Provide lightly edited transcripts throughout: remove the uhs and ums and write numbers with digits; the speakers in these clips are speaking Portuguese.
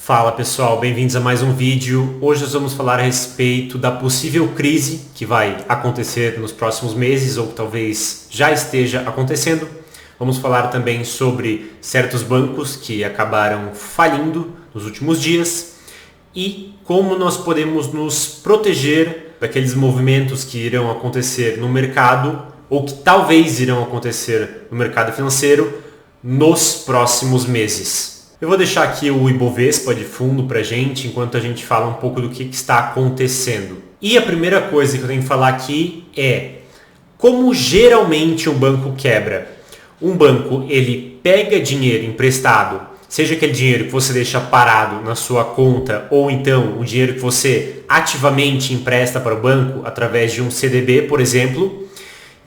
Fala pessoal, bem-vindos a mais um vídeo. Hoje nós vamos falar a respeito da possível crise que vai acontecer nos próximos meses ou que talvez já esteja acontecendo. Vamos falar também sobre certos bancos que acabaram falindo nos últimos dias e como nós podemos nos proteger daqueles movimentos que irão acontecer no mercado ou que talvez irão acontecer no mercado financeiro nos próximos meses. Eu vou deixar aqui o Ibovespa de fundo pra gente, enquanto a gente fala um pouco do que está acontecendo. E a primeira coisa que eu tenho que falar aqui é como geralmente um banco quebra. Um banco, ele pega dinheiro emprestado, seja aquele dinheiro que você deixa parado na sua conta, ou então o dinheiro que você ativamente empresta para o banco através de um CDB, por exemplo,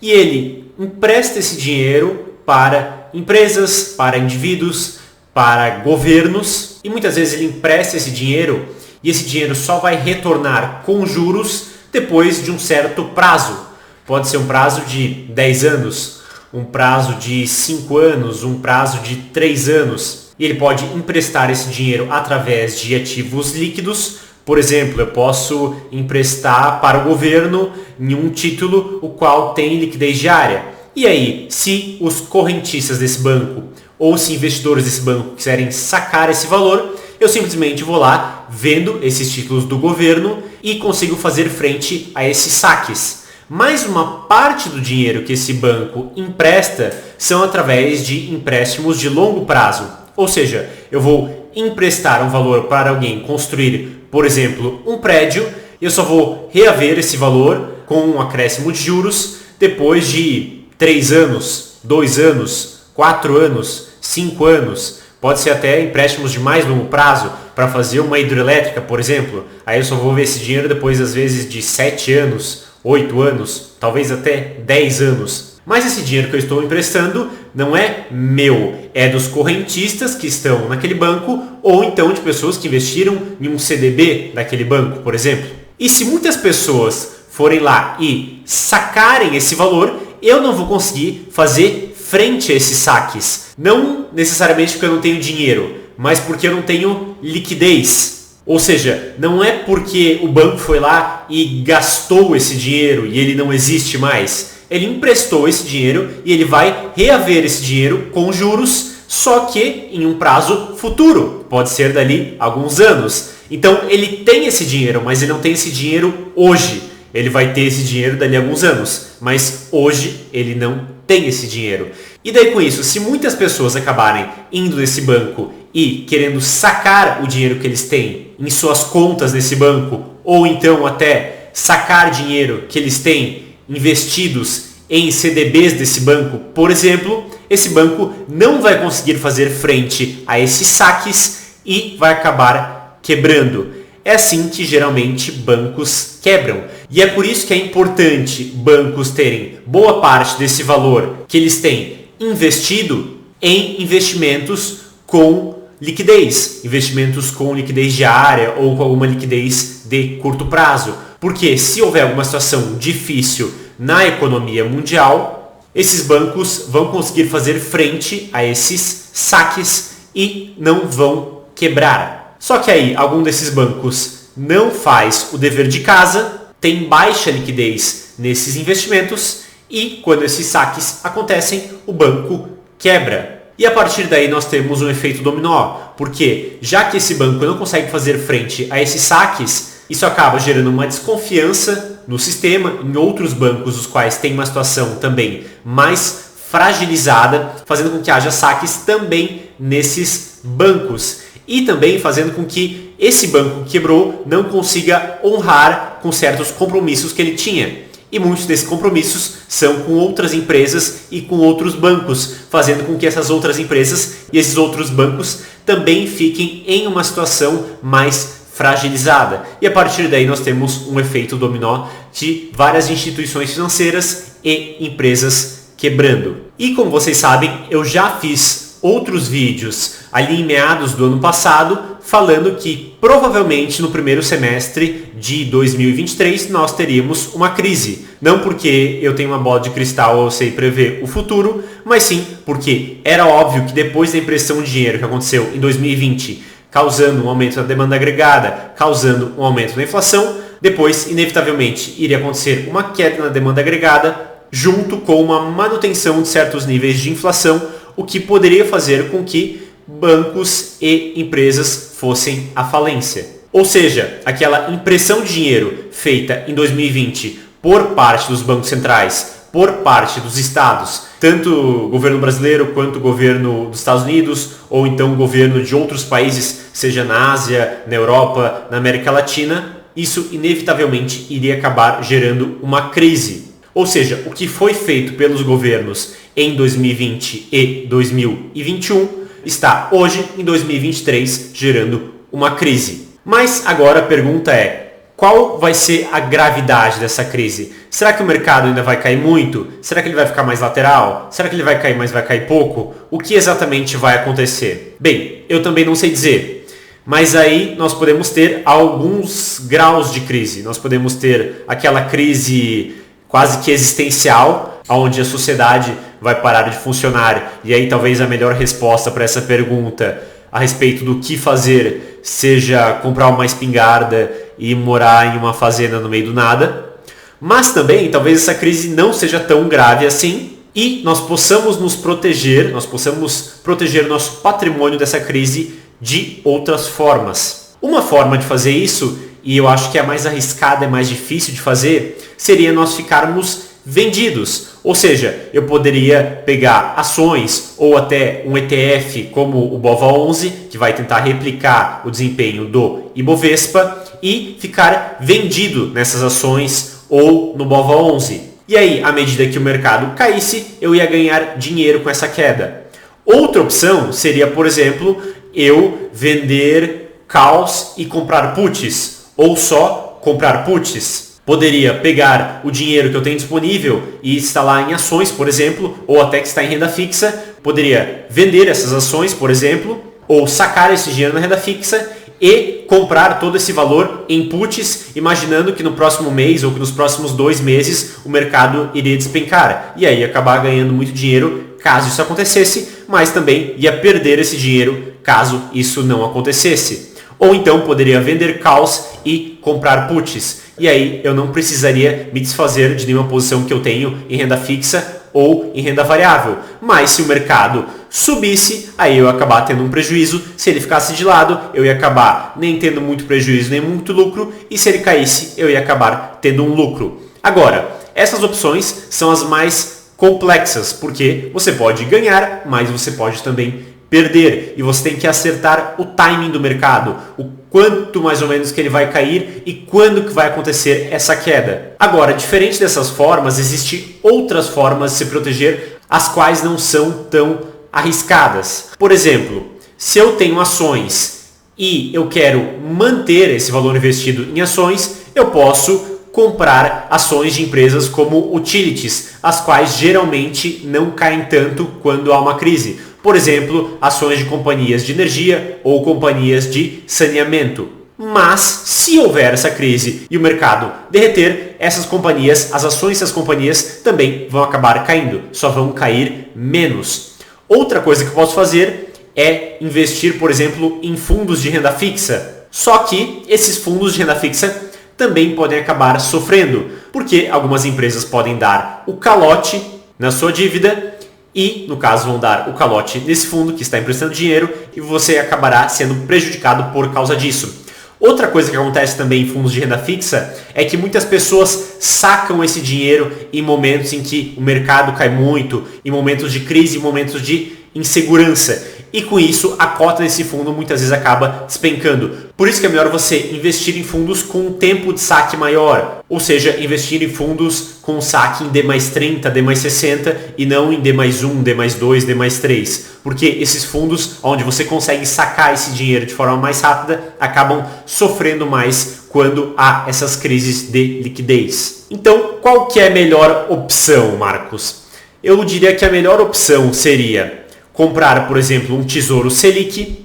e ele empresta esse dinheiro para empresas, para indivíduos, para governos, e muitas vezes ele empresta esse dinheiro e esse dinheiro só vai retornar com juros depois de um certo prazo. Pode ser um prazo de 10 anos, um prazo de 5 anos, um prazo de 3 anos. E ele pode emprestar esse dinheiro através de ativos líquidos. Por exemplo, eu posso emprestar para o governo em um título o qual tem liquidez diária. E aí, se os correntistas desse banco ou se investidores desse banco quiserem sacar esse valor, eu simplesmente vou lá, vendo esses títulos do governo e consigo fazer frente a esses saques. Mas uma parte do dinheiro que esse banco empresta são através de empréstimos de longo prazo. Ou seja, eu vou emprestar um valor para alguém construir, por exemplo, um prédio, e eu só vou reaver esse valor com um acréscimo de juros depois de 3 anos, 2 anos, 4 anos, 5 anos, pode ser até empréstimos de mais longo prazo para fazer uma hidrelétrica, por exemplo. Aí eu só vou ver esse dinheiro depois, às vezes, de 7 anos, 8 anos, talvez até 10 anos. Mas esse dinheiro que eu estou emprestando não é meu, é dos correntistas que estão naquele banco ou então de pessoas que investiram em um CDB daquele banco, por exemplo. E se muitas pessoas forem lá e sacarem esse valor, eu não vou conseguir fazer frente a esses saques. Não necessariamente porque eu não tenho dinheiro, mas porque eu não tenho liquidez. Ou seja, não é porque o banco foi lá e gastou esse dinheiro e ele não existe mais. Ele emprestou esse dinheiro e ele vai reaver esse dinheiro com juros, só que em um prazo futuro. Pode ser dali alguns anos. Então ele tem esse dinheiro, mas ele não tem esse dinheiro hoje. Ele vai ter esse dinheiro dali a alguns anos, mas hoje ele não tem esse dinheiro. E daí com isso, se muitas pessoas acabarem indo nesse banco e querendo sacar o dinheiro que eles têm em suas contas nesse banco, ou então até sacar dinheiro que eles têm investidos em CDBs desse banco, por exemplo, esse banco não vai conseguir fazer frente a esses saques e vai acabar quebrando. É assim que geralmente bancos quebram. E é por isso que é importante bancos terem boa parte desse valor que eles têm investido em investimentos com liquidez. Investimentos com liquidez diária ou com alguma liquidez de curto prazo. Porque se houver alguma situação difícil na economia mundial, esses bancos vão conseguir fazer frente a esses saques e não vão quebrar. Só que aí, algum desses bancos não faz o dever de casa, tem baixa liquidez nesses investimentos e quando esses saques acontecem, o banco quebra. E a partir daí nós temos um efeito dominó, porque já que esse banco não consegue fazer frente a esses saques, isso acaba gerando uma desconfiança no sistema, em outros bancos, os quais têm uma situação também mais fragilizada, fazendo com que haja saques também nesses bancos. E também fazendo com que esse banco que quebrou não consiga honrar com certos compromissos que ele tinha. E muitos desses compromissos são com outras empresas e com outros bancos, fazendo com que essas outras empresas e esses outros bancos também fiquem em uma situação mais fragilizada. E a partir daí nós temos um efeito dominó de várias instituições financeiras e empresas quebrando. E como vocês sabem, eu já fiz outros vídeos ali em meados do ano passado falando que provavelmente no primeiro semestre de 2023 nós teríamos uma crise. Não porque eu tenho uma bola de cristal ou eu sei prever o futuro, mas sim porque era óbvio que depois da impressão de dinheiro que aconteceu em 2020 causando um aumento da demanda agregada, causando um aumento da inflação. Depois, inevitavelmente, iria acontecer uma queda na demanda agregada, junto com uma manutenção de certos níveis de inflação, o que poderia fazer com que bancos e empresas fossem à falência. Ou seja, aquela impressão de dinheiro feita em 2020 por parte dos bancos centrais, por parte dos estados, tanto o governo brasileiro quanto o governo dos Estados Unidos, ou então o governo de outros países, seja na Ásia, na Europa, na América Latina, isso inevitavelmente iria acabar gerando uma crise. Ou seja, o que foi feito pelos governos em 2020 e 2021 está hoje, em 2023, gerando uma crise. Mas agora a pergunta é, qual vai ser a gravidade dessa crise? Será que o mercado ainda vai cair muito? Será que ele vai ficar mais lateral? Será que ele vai cair, mas vai cair pouco? O que exatamente vai acontecer? Bem, eu também não sei dizer. Mas aí nós podemos ter alguns graus de crise. Nós podemos ter aquela crise quase que existencial, onde a sociedade vai parar de funcionar. E aí talvez a melhor resposta para essa pergunta a respeito do que fazer seja comprar uma espingarda e morar em uma fazenda no meio do nada. Mas também talvez essa crise não seja tão grave assim e nós possamos nos proteger, nós possamos proteger o nosso patrimônio dessa crise de outras formas. Uma forma de fazer isso, e eu acho que é a mais arriscada, é mais difícil de fazer, seria nós ficarmos vendidos. Ou seja, eu poderia pegar ações ou até um ETF como o BOVA11, que vai tentar replicar o desempenho do Ibovespa, e ficar vendido nessas ações ou no BOVA11. E aí, à medida que o mercado caísse, eu ia ganhar dinheiro com essa queda. Outra opção seria, por exemplo, eu vender calls e comprar puts, ou só comprar puts. Poderia pegar o dinheiro que eu tenho disponível e instalar em ações, por exemplo, ou até que está em renda fixa. Poderia vender essas ações, por exemplo, ou sacar esse dinheiro na renda fixa e comprar todo esse valor em puts, imaginando que no próximo mês ou que nos próximos 2 meses o mercado iria despencar. E aí acabar ganhando muito dinheiro caso isso acontecesse, mas também ia perder esse dinheiro caso isso não acontecesse. Ou então poderia vender calls e comprar puts. E aí eu não precisaria me desfazer de nenhuma posição que eu tenho em renda fixa ou em renda variável. Mas se o mercado subisse, aí eu ia acabar tendo um prejuízo. Se ele ficasse de lado, eu ia acabar nem tendo muito prejuízo, nem muito lucro. E se ele caísse, eu ia acabar tendo um lucro. Agora, essas opções são as mais complexas, porque você pode ganhar, mas você pode também perder. E você tem que acertar o timing do mercado, o quanto mais ou menos que ele vai cair e quando que vai acontecer essa queda. Agora, diferente dessas formas, existem outras formas de se proteger, as quais não são tão arriscadas. Por exemplo, se eu tenho ações e eu quero manter esse valor investido em ações, eu posso comprar ações de empresas como utilities, as quais geralmente não caem tanto quando há uma crise. Por exemplo, ações de companhias de energia ou companhias de saneamento. Mas, se houver essa crise e o mercado derreter, essas companhias, as ações dessas companhias também vão acabar caindo, só vão cair menos. Outra coisa que eu posso fazer é investir, por exemplo, em fundos de renda fixa. Só que esses fundos de renda fixa também podem acabar sofrendo, porque algumas empresas podem dar o calote na sua dívida e, no caso, vão dar o calote nesse fundo que está emprestando dinheiro e você acabará sendo prejudicado por causa disso. Outra coisa que acontece também em fundos de renda fixa é que muitas pessoas sacam esse dinheiro em momentos em que o mercado cai muito, em momentos de crise, em momentos de insegurança. E com isso, a cota desse fundo muitas vezes acaba despencando. Por isso que é melhor você investir em fundos com um tempo de saque maior. Ou seja, investir em fundos com saque em D mais 30, D mais 60 e não em D mais 1, D mais 2, D mais 3. Porque esses fundos, onde você consegue sacar esse dinheiro de forma mais rápida, acabam sofrendo mais quando há essas crises de liquidez. Então, qual que é a melhor opção, Marcos? Eu diria que a melhor opção seria comprar, por exemplo, um Tesouro Selic,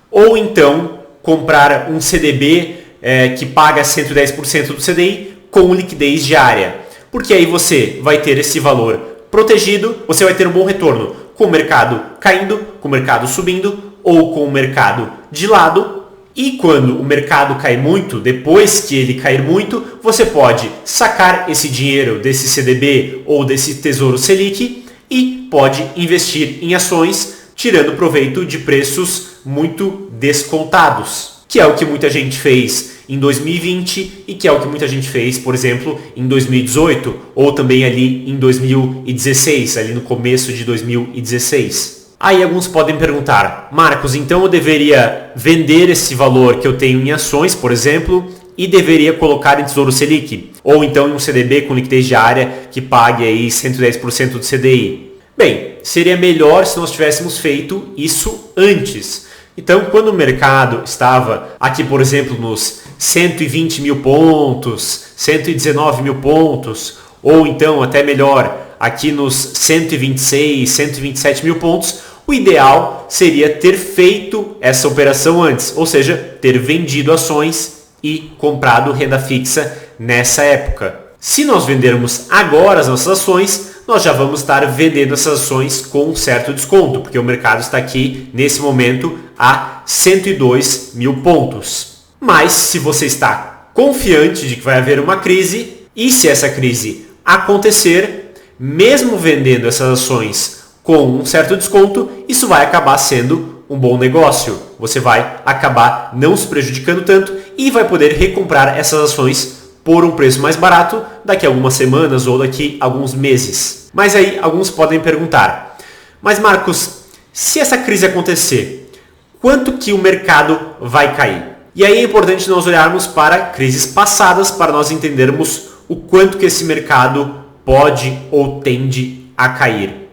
ou então comprar um CDB que paga 110% do CDI com liquidez diária. Porque aí você vai ter esse valor protegido, você vai ter um bom retorno com o mercado caindo, com o mercado subindo ou com o mercado de lado. E quando o mercado cai muito, depois que ele cair muito, você pode sacar esse dinheiro desse CDB ou desse Tesouro Selic e pode investir em ações, tirando proveito de preços muito descontados, que é o que muita gente fez em 2020 e que é o que muita gente fez, por exemplo, em 2018 ou também ali em 2016, ali no começo de 2016. Aí alguns podem perguntar, Marcos, então eu deveria vender esse valor que eu tenho em ações, por exemplo, e deveria colocar em Tesouro Selic? Ou então em um CDB com liquidez diária que pague aí 110% do CDI? Bem, seria melhor se nós tivéssemos feito isso antes. Então, quando o mercado estava aqui, por exemplo, nos 120 mil pontos, 119 mil pontos, ou então até melhor, aqui nos 126, 127 mil pontos, o ideal seria ter feito essa operação antes, ou seja, ter vendido ações e comprado renda fixa nessa época. Se nós vendermos agora as nossas ações, nós já vamos estar vendendo essas ações com um certo desconto, porque o mercado está aqui, nesse momento, a 102 mil pontos. Mas, se você está confiante de que vai haver uma crise, e se essa crise acontecer, mesmo vendendo essas ações com um certo desconto, isso vai acabar sendo um bom negócio. Você vai acabar não se prejudicando tanto e vai poder recomprar essas ações por um preço mais barato daqui a algumas semanas ou daqui a alguns meses. Mas aí alguns podem perguntar, mas Marcos, se essa crise acontecer, quanto que o mercado vai cair? E aí é importante nós olharmos para crises passadas para nós entendermos o quanto que esse mercado pode ou tende a cair.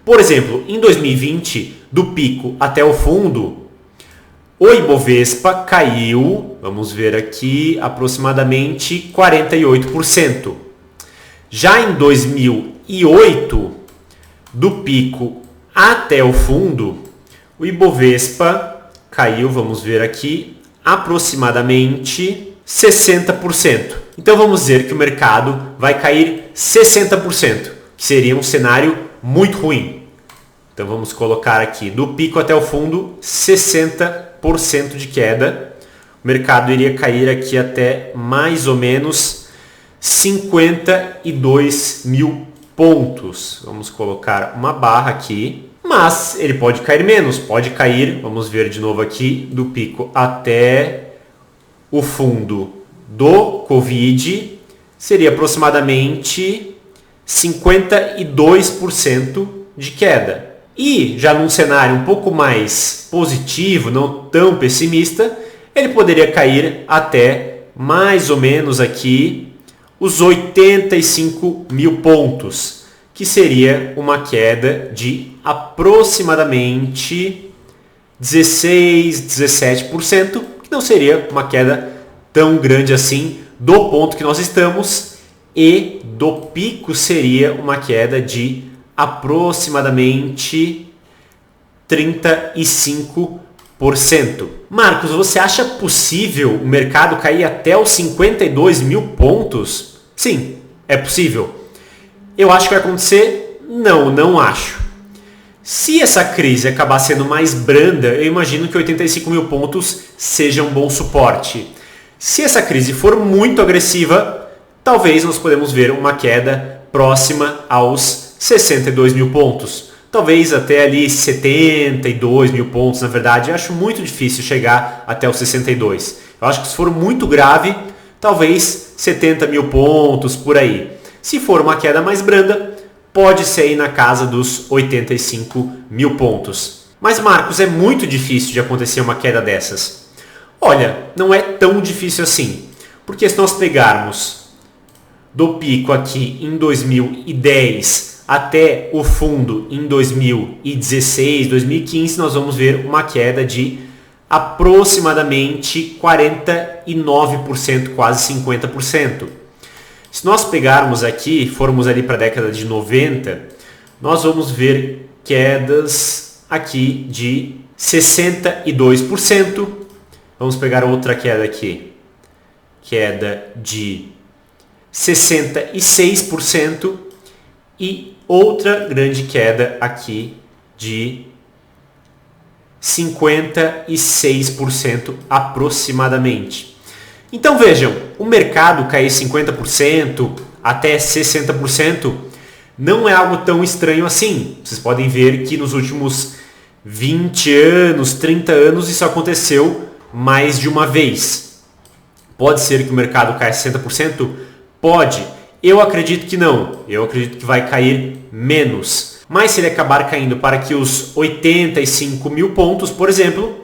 Por exemplo, em 2020, do pico até o fundo, o Ibovespa caiu, vamos ver aqui, aproximadamente 48%. Já em 2008, do pico até o fundo, o Ibovespa caiu, vamos ver aqui, aproximadamente 60%. Então vamos dizer que o mercado vai cair 60%, que seria um cenário muito ruim. Então vamos colocar aqui do pico até o fundo 60% de queda. O mercado iria cair aqui até mais ou menos 52 mil pontos. Vamos colocar uma barra aqui. Mas ele pode cair menos, pode cair, vamos ver de novo aqui, do pico até o fundo do Covid, seria aproximadamente 52% de queda. E já num cenário um pouco mais positivo, não tão pessimista, ele poderia cair até mais ou menos aqui os 85 mil pontos, que seria uma queda de aproximadamente 16, 17%, que não seria uma queda tão grande assim do ponto que nós estamos, e do pico seria uma queda de aproximadamente 35%. Marcos, você acha possível o mercado cair até os 52 mil pontos? Sim, é possível. Eu acho que vai acontecer? Não, não acho. Se essa crise acabar sendo mais branda, eu imagino que 85 mil pontos seja um bom suporte. Se essa crise for muito agressiva, talvez nós podemos ver uma queda próxima aos 62 mil pontos. Talvez até ali 72 mil pontos, na verdade. Eu acho muito difícil chegar até os 62. Eu acho que se for muito grave, talvez 70 mil pontos, por aí. Se for uma queda mais branda, pode ser aí na casa dos 85 mil pontos. Mas Marcos, é muito difícil de acontecer uma queda dessas. Olha, não é tão difícil assim. Porque se nós pegarmos do pico aqui em 2010 até o fundo em 2016, 2015, nós vamos ver uma queda de aproximadamente 49%, quase 50%. Se nós pegarmos aqui, formos ali para a década de 90, nós vamos ver quedas aqui de 62%. Vamos pegar outra queda aqui, queda de 66% e outra grande queda aqui de 56% aproximadamente. Então vejam, o mercado cair 50% até 60% não é algo tão estranho assim. Vocês podem ver que nos últimos 20 anos, 30 anos isso aconteceu mais de uma vez. Pode ser que o mercado caia 60%? Pode. Eu acredito que não. Eu acredito que vai cair menos. Mas se ele acabar caindo para que os 85 mil pontos, por exemplo,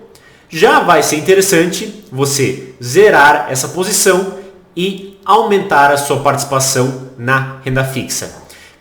já vai ser interessante você zerar essa posição e aumentar a sua participação na renda fixa.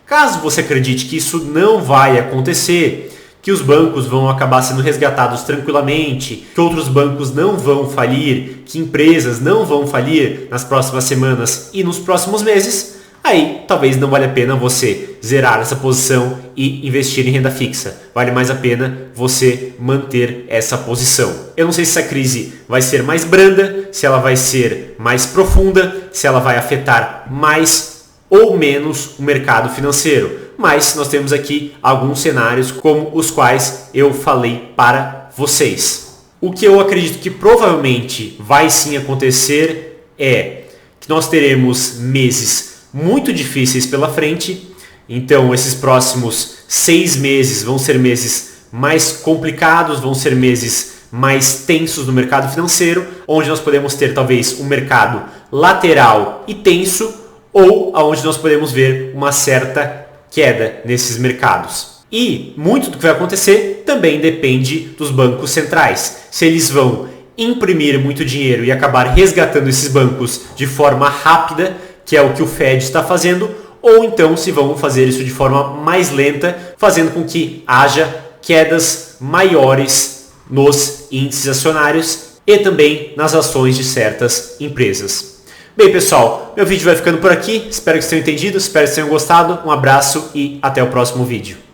Caso você acredite que isso não vai acontecer, que os bancos vão acabar sendo resgatados tranquilamente, que outros bancos não vão falir, que empresas não vão falir nas próximas semanas e nos próximos meses, aí talvez não valha a pena você zerar essa posição e investir em renda fixa. Vale mais a pena você manter essa posição. Eu não sei se essa crise vai ser mais branda, se ela vai ser mais profunda, se ela vai afetar mais ou menos o mercado financeiro. Mas nós temos aqui alguns cenários como os quais eu falei para vocês. O que eu acredito que provavelmente vai sim acontecer é que nós teremos meses muito difíceis pela frente. Então esses próximos 6 meses vão ser meses mais complicados, vão ser meses mais tensos no mercado financeiro, onde nós podemos ter talvez um mercado lateral e tenso, ou aonde nós podemos ver uma certa queda nesses mercados. E muito do que vai acontecer também depende dos bancos centrais. Se eles vão imprimir muito dinheiro e acabar resgatando esses bancos de forma rápida, que é o que o Fed está fazendo, ou então se vão fazer isso de forma mais lenta, fazendo com que haja quedas maiores nos índices acionários e também nas ações de certas empresas. Bem, pessoal, meu vídeo vai ficando por aqui. Espero que vocês tenham entendido, espero que vocês tenham gostado. Um abraço e até o próximo vídeo.